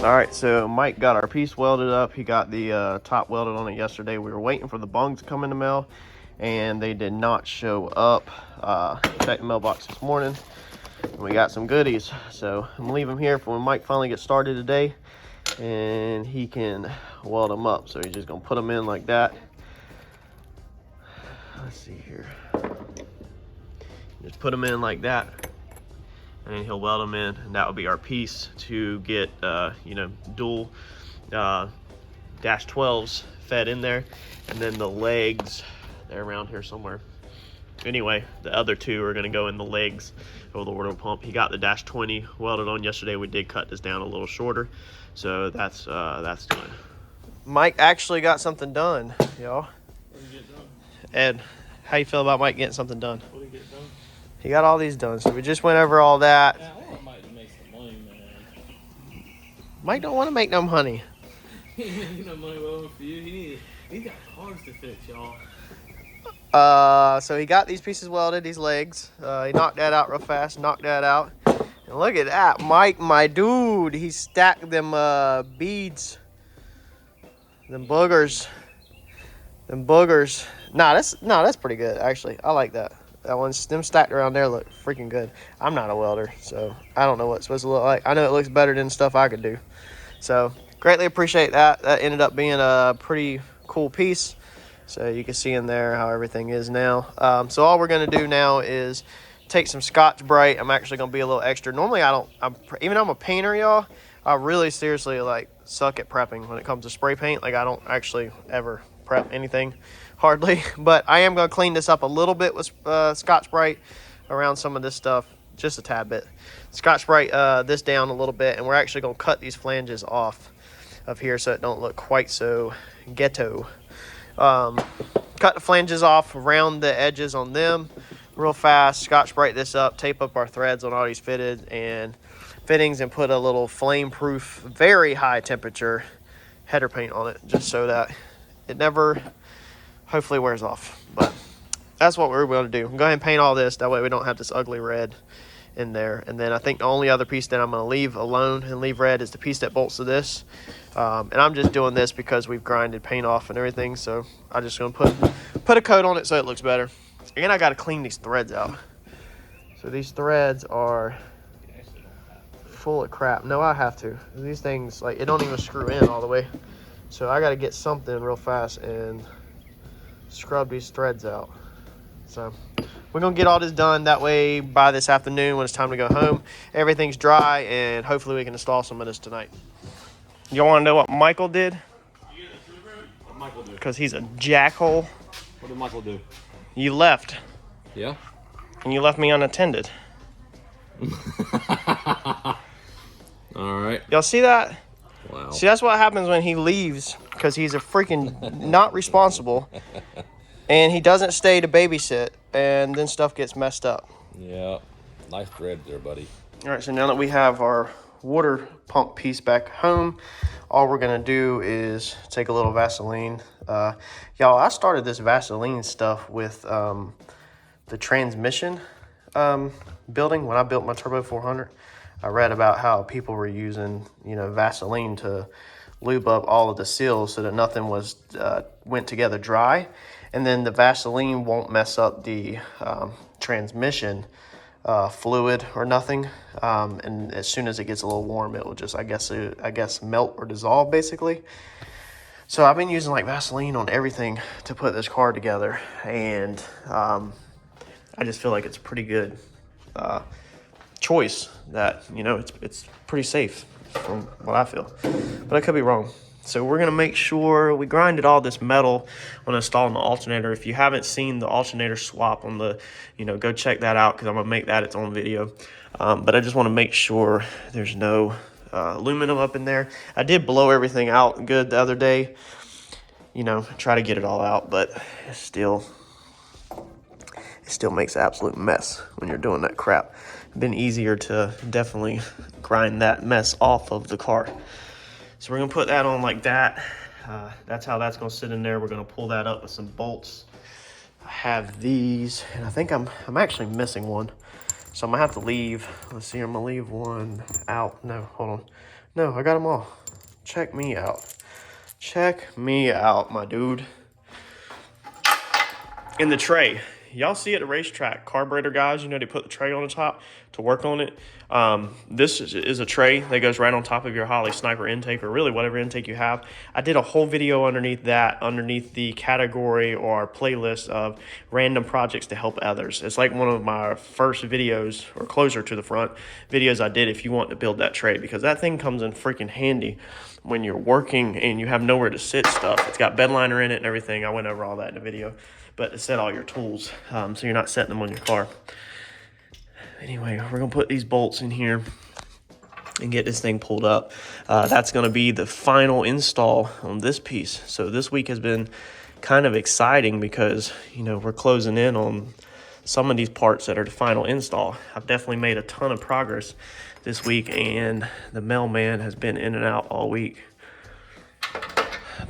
All right, so Mike got our piece welded up. He got the top welded on it yesterday. We were waiting for the bungs to come in the mail, and they did not show up. Checked the mailbox this morning, and we got some goodies. So I'm gonna leave them here for when Mike finally gets started today, and he can weld them up. So he's just gonna put them in like that. Let's see here. Just put them in like that, and then he'll weld them in, and that will be our piece to get dual dash 12s fed in there. And then the legs, they're around here somewhere. Anyway, the other two are going to go in the legs of the water pump. He got the dash 20 welded on yesterday. We did cut this down a little shorter, so that's done. Mike actually got something done, y'all. What did you get done? Ed, how you feel about Mike getting something done? What did you get done? He got all these done, so we just went over all that. Yeah, I want Mike to make some money, man. Mike don't want to make no money. He ain't making no money welding for you. He's got cars to fix, y'all. So he got these pieces welded, these legs. He knocked that out real fast, knocked that out. And look at that, Mike, my dude. He stacked them beads. Them boogers. Nah, that's pretty good, actually. I like that. That one's them stacked around there look freaking good. I'm not a welder, so I don't know what it's supposed to look like. I know it looks better than stuff I could do. So greatly appreciate that. That ended up being a pretty cool piece. So you can see in there how everything is now. So all we're gonna do now is take some Scotch-Brite. I'm actually gonna be a little extra. Normally even though I'm a painter, y'all, I really seriously suck at prepping when it comes to spray paint. I don't actually ever prep anything, hardly. But I am gonna clean this up a little bit with Scotch-Brite around some of this stuff, just a tad bit. Scotch-Brite this down a little bit, and we're actually gonna cut these flanges off of here so it don't look quite so ghetto. Cut the flanges off around the edges on them real fast. Scotch-Brite this up, tape up our threads on all these fittings, and put a little flame-proof, very high temperature header paint on it, just so that it never hopefully wears off. But that's what we're going to do. Go ahead and paint all this, that way we don't have this ugly red in there. And then I think the only other piece that I'm going to leave alone and leave red is the piece that bolts to this. And I'm just doing this because we've grinded paint off and everything, so I'm just going to put a coat on it so it looks better. And I got to clean these threads out. So these threads are full of crap. No, I have to. These things, it don't even screw in all the way. So I got to get something real fast and scrub these threads out. So we're going to get all this done. That way, by this afternoon, when it's time to go home, everything's dry, and hopefully we can install some of this tonight. You want to know what Michael did? What Michael do? Because he's a jackhole. What did Michael do? You left. Yeah? And you left me unattended. All right. Y'all see that? Wow. See, that's what happens when he leaves, because he's a freaking not responsible, and he doesn't stay to babysit, and then stuff gets messed up. Yeah. Nice thread there, buddy. All right, so now that we have our water pump piece back home, all we're gonna do is take a little Vaseline. Y'all, I started this Vaseline stuff with the transmission building. When I built my Turbo 400, I read about how people were using Vaseline to lube up all of the seals so that nothing went together dry, and then the Vaseline won't mess up the transmission fluid or nothing, and as soon as it gets a little warm, it will just I guess melt or dissolve, basically. So I've been using Vaseline on everything to put this car together, and I just feel like it's a pretty good choice. That it's pretty safe from what I feel, but I could be wrong. So we're gonna make sure we grinded all this metal when installing the alternator. If you haven't seen the alternator swap on the, go check that out, because I'm gonna make that its own video. But I just want to make sure there's no aluminum up in there. I did blow everything out good the other day, try to get it all out, but it still makes an absolute mess when you're doing that crap. Been easier to definitely grind that mess off of the car. So we're gonna put that on like that. That's how that's gonna sit in there. We're gonna pull that up with some bolts. I have these, and I think I'm actually missing one. So I'm gonna have to leave. Let's see, I'm gonna leave one out. No, hold on. No, I got them all. Check me out. Check me out, my dude. In the tray, y'all see at the racetrack, carburetor guys, you know, they put the tray on the top to work on it. This is a tray that goes right on top of your Holley Sniper intake, or really whatever intake you have. I did a whole video underneath that, underneath the category or playlist of random projects to help others. It's like one of my first videos, or closer to the front videos I did if you want to build that tray, because that thing comes in freaking handy when you're working and you have nowhere to sit stuff. It's got bed liner in it and everything. I went over all that in the video, but to set all your tools, so you're not setting them on your car. Anyway, we're gonna put these bolts in here and get this thing pulled up. That's gonna be the final install on this piece. So this week has been kind of exciting because, you know, we're closing in on some of these parts that are the final install. I've definitely made a ton of progress this week, and the mailman has been in and out all week.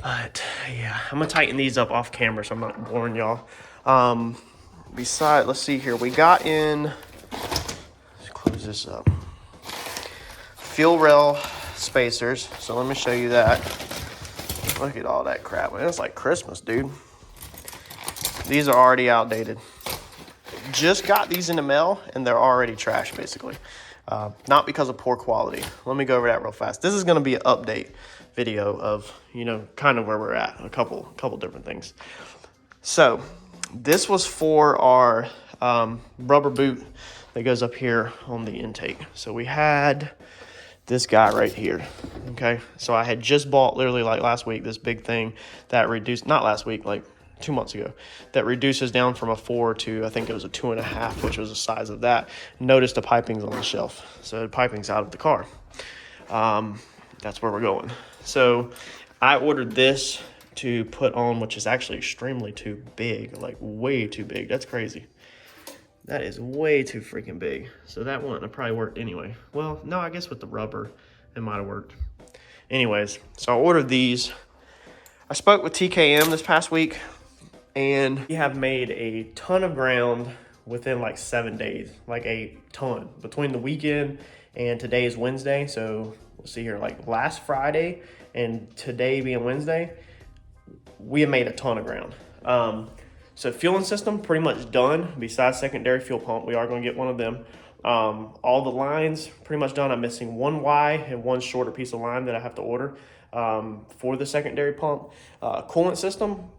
But yeah, I'm gonna tighten these up off camera so I'm not boring y'all. Let's see here. We got in, let's close this up. Fuel rail spacers. So let me show you that. Look at all that crap. Man, it's like Christmas, dude. These are already outdated. Just got these in the mail and they're already trash, basically. Not because of poor quality. Let me go over that real fast. This is going to be an update video of, you know, kind of where we're at. A couple different things. So this was for our rubber boot that goes up here on the intake. So we had this guy right here. Okay. So I had just bought literally like last week this big thing that reduced, not last week, like 2 months ago, that reduces down from a 4 to, I think it was a 2.5, which was the size of that. Notice the piping's on the shelf. So the piping's out of the car. That's where we're going. So I ordered this to put on, which is actually extremely too big, like way too big. That's crazy. That is way too freaking big. So that wouldn't have probably worked anyway. Well, no, I guess with the rubber, it might have worked. Anyways, so I ordered these. I spoke with TKM this past week, and we have made a ton of ground within like 7 days, like a ton. Between the weekend and today is Wednesday, so we'll see here, like last Friday and today being Wednesday, we have made a ton of ground. So fueling system pretty much done. Besides secondary fuel pump, we are going to get one of them. All the lines pretty much done. I'm missing one Y and one shorter piece of line that I have to order for the secondary pump. Coolant system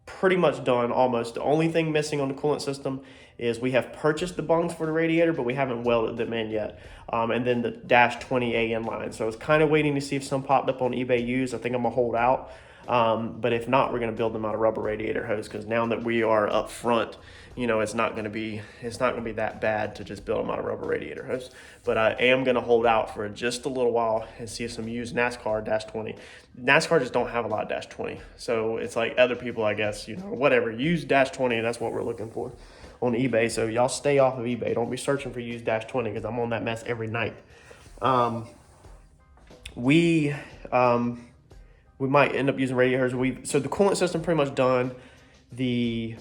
pretty much done almost. The only thing missing on the coolant system is we have purchased the bungs for the radiator, but we haven't welded them in yet. And then the -20 AN line. So I was kind of waiting to see if some popped up on eBay used. I think I'm gonna hold out. But if not, we're gonna build them out of rubber radiator hose, because now that we are up front, you know, it's not gonna be that bad to just build them out of rubber radiator hose. But I am gonna hold out for just a little while and see if some used NASCAR -20. NASCAR just don't have a lot of -20, so it's like other people, I guess, you know, whatever, used -20. That's what we're looking for on eBay. So y'all stay off of eBay. Don't be searching for used -20, because I'm on that mess every night. We might end up using radiators. So the coolant system pretty much done. The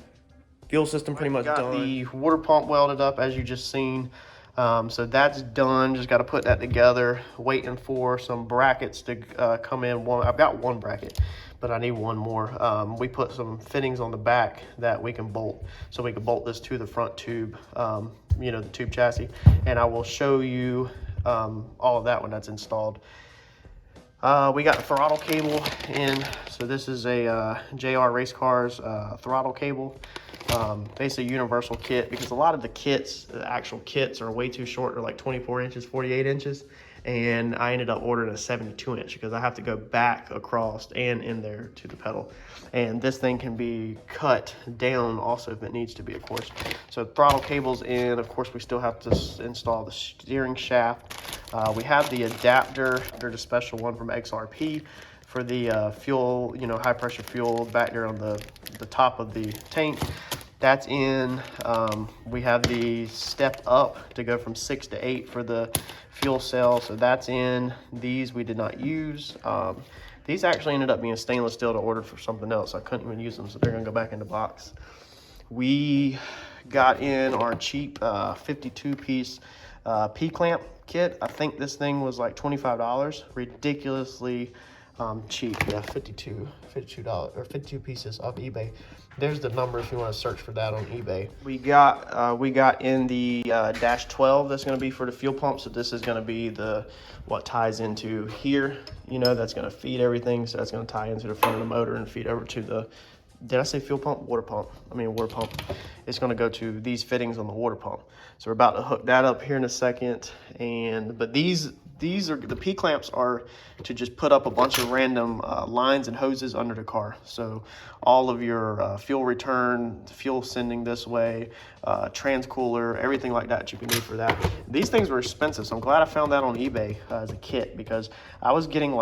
fuel system pretty much done. The water pump welded up, as you just seen. So that's done. Just got to put that together. Waiting for some brackets to come in. I've got one bracket, but I need one more. We put some fittings on the back that we can bolt. So we can bolt this to the front tube, you know, the tube chassis. And I will show you all of that when that's installed. We got the throttle cable in. So this is a JR Race Cars throttle cable. Basically universal kit, because a lot of the kits, the actual kits, are way too short. They're like 24 inches, 48 inches. And I ended up ordering a 72 inch because I have to go back across and in there to the pedal. And this thing can be cut down also if it needs to be, of course. So throttle cable's in. Of course, we still have to install the steering shaft. We have the adapter, the special one from XRP for the fuel, you know, high pressure fuel back there on the top of the tank. That's in. We have the step up to go from 6 to 8 for the fuel cell, so that's in. These we did not use. These actually ended up being stainless steel to order for something else. I couldn't even use them, so they're gonna go back in the box. We got in our cheap 52-piece P-clamp kit. I think this thing was like $25, ridiculously cheap. Yeah, $52 or 52 pieces off eBay. There's the number if you want to search for that on eBay. We got in the dash 12 that's going to be for the fuel pump. So this is going to be what ties into here. You know, that's going to feed everything. So that's going to tie into the front of the motor and feed over to the, did I say fuel pump? Water pump. I mean water pump. It's going to go to these fittings on the water pump. So we're about to hook that up here in a second. But these are, the P-clamps are to just put up a bunch of random lines and hoses under the car. So all of your fuel return, fuel sending this way, transcooler, everything like that you can do for that. These things were expensive, so I'm glad I found that on eBay as a kit, because I was getting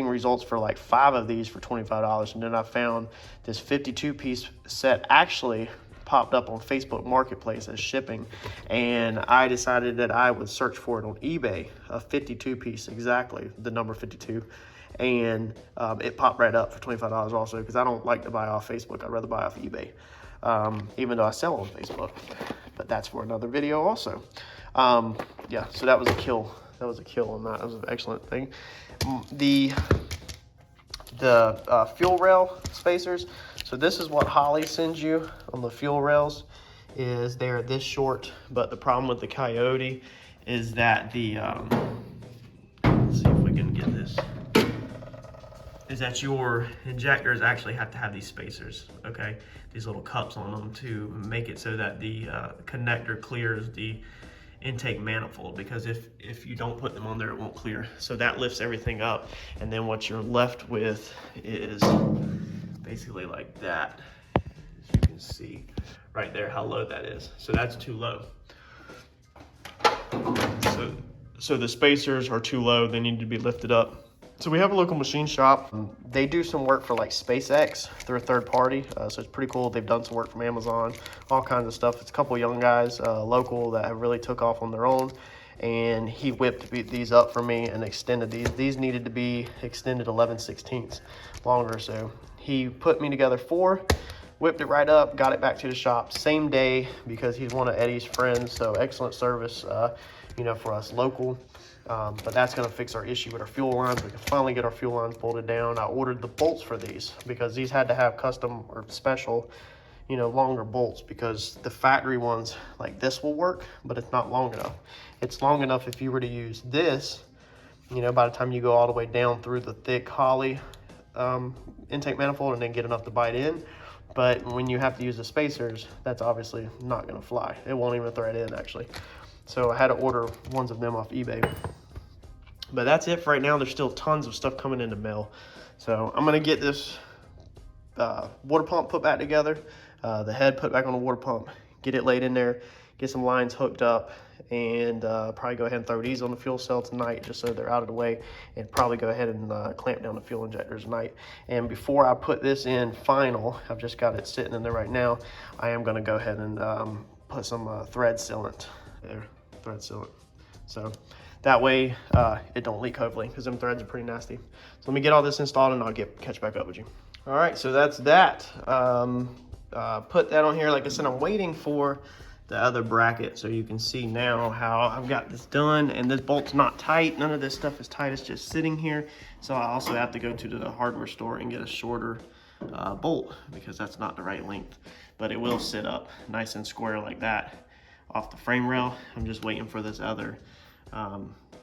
results for like 5 of these for $25, and then I found this 52-piece set actually popped up on Facebook Marketplace as shipping, and I decided that I would search for it on eBay, a 52-piece, exactly the number 52, and it popped right up for $25 also, because I don't like to buy off Facebook. I'd rather buy off eBay, even though I sell on Facebook, but that's for another video also. Yeah, so that was a kill. That was a kill on that. That was an excellent thing. The fuel rail spacers. So this is what Holley sends you on the fuel rails, is they're this short, but the problem with the Coyote is that let's see if we can get this, is that your injectors actually have to have these spacers, okay? These little cups on them to make it so that the connector clears the intake manifold, because if you don't put them on there, it won't clear. So that lifts everything up, and then what you're left with is basically like that. As you can see right there how low that is. So that's too low. So the spacers are too low. They need to be lifted up. So we have a local machine shop. They do some work for like SpaceX. They're a third party, so it's pretty cool. They've done some work from Amazon, all kinds of stuff. It's a couple of young guys, local, that have really took off on their own. And he whipped these up for me and extended these. These needed to be extended 11/16 longer. So he put me together 4, whipped it right up, got it back to the shop same day, because he's one of Eddie's friends. So excellent service, you know, for us local. But that's going to fix our issue with our fuel lines. We can finally get our fuel lines bolted down. I ordered the bolts for these because these had to have custom or special, you know, longer bolts, because the factory ones like this will work, but it's not long enough. It's long enough if you were to use this, you know, by the time you go all the way down through the thick Holley intake manifold, and then get enough to bite in. But when you have to use the spacers, that's obviously not going to fly. It won't even thread in, actually. So I had to order ones of them off eBay. But that's it for right now. There's still tons of stuff coming in the mail. So I'm going to get this water pump put back together, the head put back on the water pump, get it laid in there, get some lines hooked up, and probably go ahead and throw these on the fuel cell tonight, just so they're out of the way, and probably go ahead and clamp down the fuel injectors tonight. And before I put this in final, I've just got it sitting in there right now, I am going to go ahead and put some thread sealant there, thread sealant. So that way it don't leak, hopefully, because them threads are pretty nasty. So let me get all this installed and I'll catch back up with you. All right, so that's that. Put that on here. Like I said, I'm waiting for the other bracket, so you can see now how I've got this done. And this bolt's not tight. None of this stuff is tight. It's just sitting here. So I also have to go to the hardware store and get a shorter bolt, because that's not the right length. But it will sit up nice and square like that off the frame rail. I'm just waiting for this other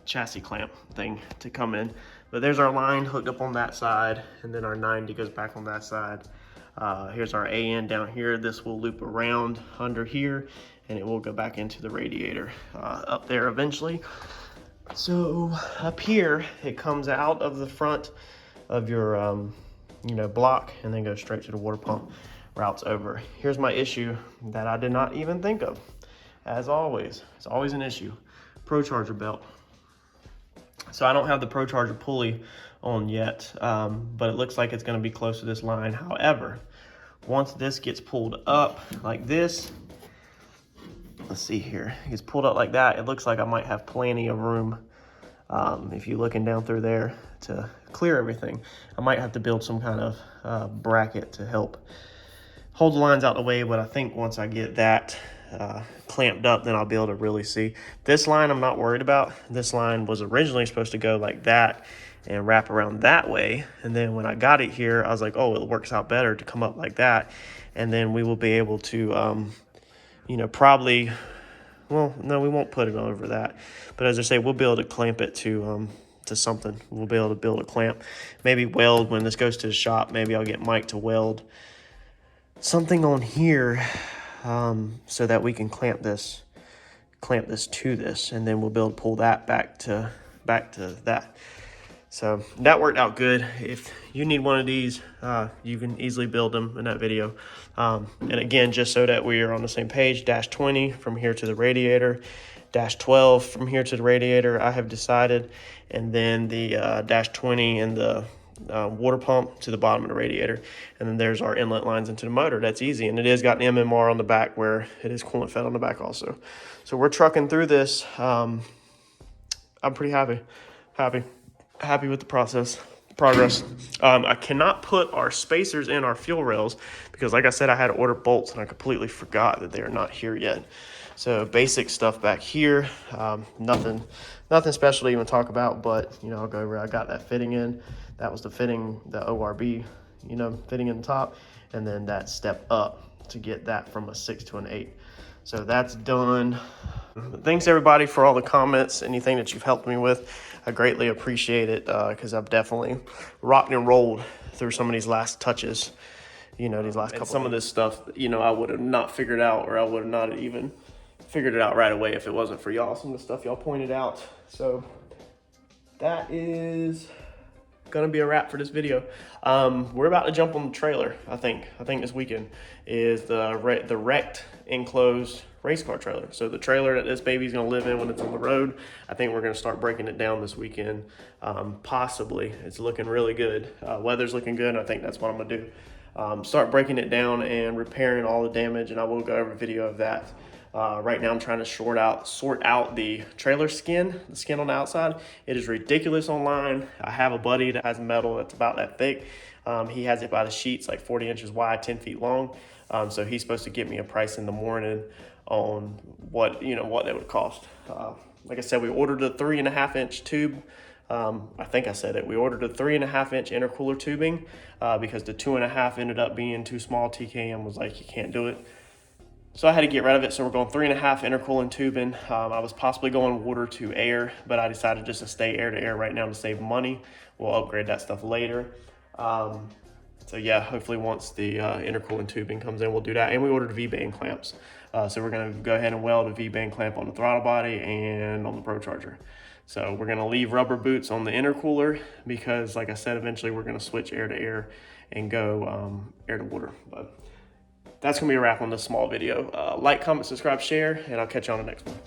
chassis clamp thing to come in. But there's our line hooked up on that side, and then our 90 goes back on that side. Here's our AN down here. This will loop around under here, and it will go back into the radiator up there eventually. So up here, it comes out of the front of your you know, block, and then goes straight to the water pump, routes over. Here's my issue that I did not even think of. As always, it's always an issue. Procharger belt. So I don't have the Procharger pulley on yet, but it looks like it's going to be close to this line. However, once this gets pulled up like this, let's see here, it gets pulled up like that, it looks like I might have plenty of room, if you're looking down through there, to clear everything. I might have to build some kind of bracket to help hold the lines out the way, but I think once I get that clamped up, then I'll be able to really see. This line I'm not worried about. This line was originally supposed to go like that and wrap around that way. And then when I got it here, I was like, oh, it works out better to come up like that. And then we will be able to, probably, well, no, we won't put it over that. But as I say, we'll be able to clamp it to something. We'll be able to build a clamp. Maybe weld when this goes to the shop. Maybe I'll get Mike to weld something on here so that we can clamp this to this, and then we'll be able to pull that back to that. So that worked out good. If you need one of these, you can easily build them in that video. And again, just so that we are on the same page, -20 from here to the radiator, -12 from here to the radiator, I have decided, and then the -20 and the water pump to the bottom of the radiator. And then there's our inlet lines into the motor. That's easy. And it is got an MMR on the back where it is coolant fed on the back also. So we're trucking through this. I'm pretty happy with the progress. I cannot put our spacers in our fuel rails because, like I said, I had to order bolts and I completely forgot that they are not here yet. So basic stuff back here, nothing special to even talk about, but I'll go over. I got that fitting in. That was the fitting, the ORB, fitting in the top, and then that step up to get that from a 6 to an 8. So that's done. Thanks everybody for all the comments, anything that you've helped me with. I greatly appreciate it because I've definitely rocked and rolled through some of these last touches, these last couple. Some of this stuff, I would have not figured out, or I would have not even figured it out right away if it wasn't for y'all. Some of the stuff y'all pointed out. So that is gonna be a wrap for this video. We're about to jump on the trailer. I think this weekend is the wrecked enclosed race car trailer. So the trailer that this baby's gonna live in when it's on the road, I think we're gonna start breaking it down this weekend. Possibly. It's looking really good. Weather's looking good. I think that's what I'm gonna do. Start breaking it down and repairing all the damage, and I will go over a video of that. Right now I'm trying to sort out the trailer skin, the skin on the outside. It is ridiculous online. I have a buddy that has metal that's about that thick. He has it by the sheets, like 40 inches wide, 10 feet long. So he's supposed to get me a price in the morning on what they would cost. Like I said, we ordered a 3.5 inch tube. I think I said it. We ordered a 3.5 inch intercooler tubing because the 2.5 ended up being too small. TKM was like, you can't do it. So I had to get rid of it. So we're going 3.5 intercooling tubing. I was possibly going water to air, but I decided just to stay air to air right now to save money. We'll upgrade that stuff later. So yeah, hopefully once the intercooling tubing comes in, we'll do that. And we ordered V-band clamps. So we're gonna go ahead and weld a V-band clamp on the throttle body and on the Procharger. So we're gonna leave rubber boots on the intercooler because, like I said, eventually we're gonna switch air to air and go air to water. But that's gonna be a wrap on this small video. Like, comment, subscribe, share, and I'll catch you on the next one.